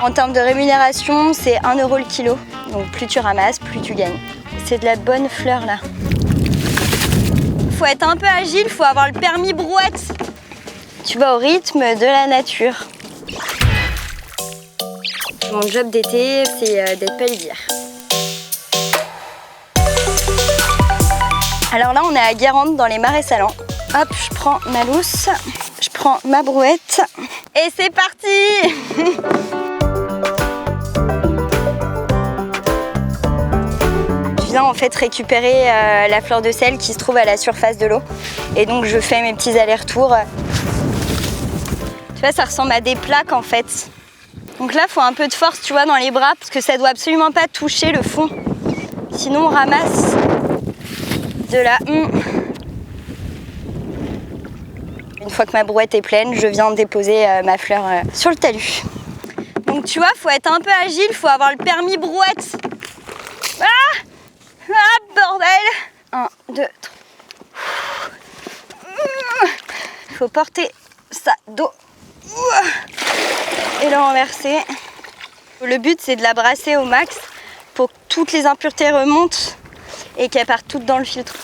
En termes de rémunération, c'est 1 € le kilo. Donc plus tu ramasses, plus tu gagnes. C'est de la bonne fleur là. Faut être un peu agile, faut avoir le permis brouette. Tu vas au rythme de la nature. Mon job d'été, c'est d'être pellière. Alors là, on est à Guérande, dans les Marais Salants. Hop, je prends ma lousse, je prends ma brouette et c'est parti. Je viens en fait récupérer la fleur de sel qui se trouve à la surface de l'eau. Et donc je fais mes petits allers-retours. Tu vois, ça ressemble à des plaques en fait. Donc là, il faut un peu de force, tu vois, dans les bras, parce que ça doit absolument pas toucher le fond. Sinon, on ramasse de la... Une fois que ma brouette est pleine, je viens déposer ma fleur sur le talus. Donc tu vois, faut être un peu agile, faut avoir le permis brouette. Ah, bordel. 1, 2, 3. Il faut porter ça dos et le renverser. Le but, c'est de la brasser au max pour que toutes les impuretés remontent et qu'elles partent toutes dans le filtre.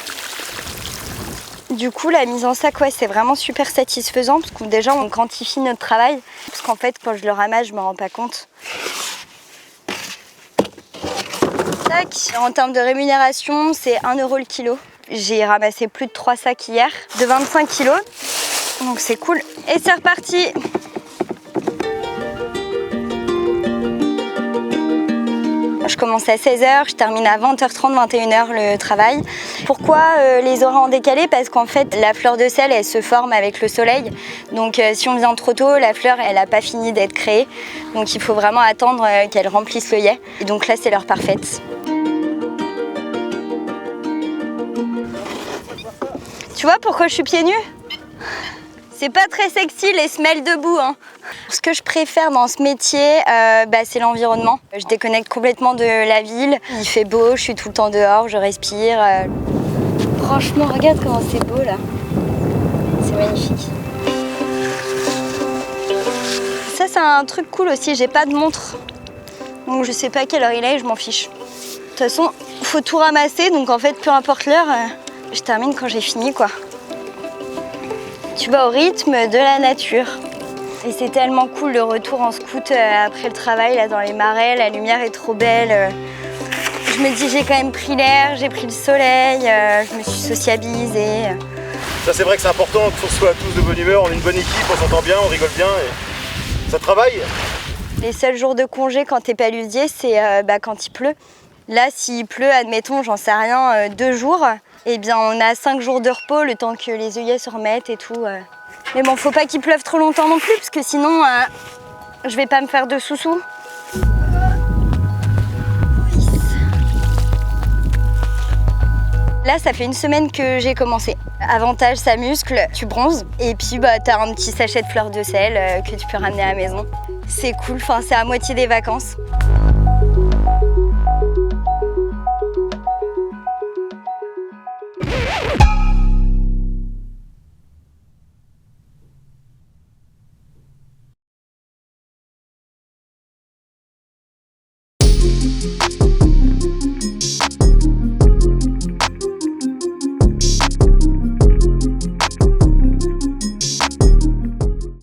Du coup, la mise en sac, ouais, c'est vraiment super satisfaisant parce que déjà, on quantifie notre travail. Parce qu'en fait, quand je le ramasse, je me rends pas compte. Tac. En termes de rémunération, c'est 1 € le kilo. J'ai ramassé plus de 3 sacs hier, de 25 kilos. Donc c'est cool. Et c'est reparti. Je commence à 16h, je termine à 20h30, 21h le travail. Pourquoi les horaires en décalé? Parce qu'en fait, la fleur de sel, elle se forme avec le soleil. Donc si on vient trop tôt, la fleur, elle n'a pas fini d'être créée. Donc il faut vraiment attendre qu'elle remplisse l'œillet. Et donc là, c'est l'heure parfaite. Tu vois pourquoi je suis pieds nus? C'est pas très sexy les semelles debout, hein. Ce que je préfère dans ce métier, c'est l'environnement. Je déconnecte complètement de la ville. Il fait beau, je suis tout le temps dehors, je respire. Franchement, regarde comment c'est beau là. C'est magnifique. Ça, c'est un truc cool aussi, j'ai pas de montre. Donc je sais pas à quelle heure il est, je m'en fiche. De toute façon, faut tout ramasser, donc en fait, peu importe l'heure, je termine quand j'ai fini, quoi. Tu vas au rythme de la nature. Et c'est tellement cool le retour en scout après le travail là dans les marais, la lumière est trop belle. Je me dis j'ai quand même pris l'air, j'ai pris le soleil, je me suis sociabilisée. Ça c'est vrai que c'est important qu'on soit tous de bonne humeur, on est une bonne équipe, on s'entend bien, on rigole bien et ça travaille. Les seuls jours de congé quand t'es paludier, c'est quand il pleut. Là s'il pleut, admettons, j'en sais rien, 2 jours, eh bien on a 5 jours de repos le temps que les œillets se remettent et tout. Mais bon, faut pas qu'il pleuve trop longtemps non plus, parce que sinon, je vais pas me faire de sous-sous. Là, ça fait 1 semaine que j'ai commencé. Avantage, ça muscle, tu bronzes. Et puis, t'as un petit sachet de fleurs de sel que tu peux ramener à la maison. C'est cool, enfin, c'est à moitié des vacances.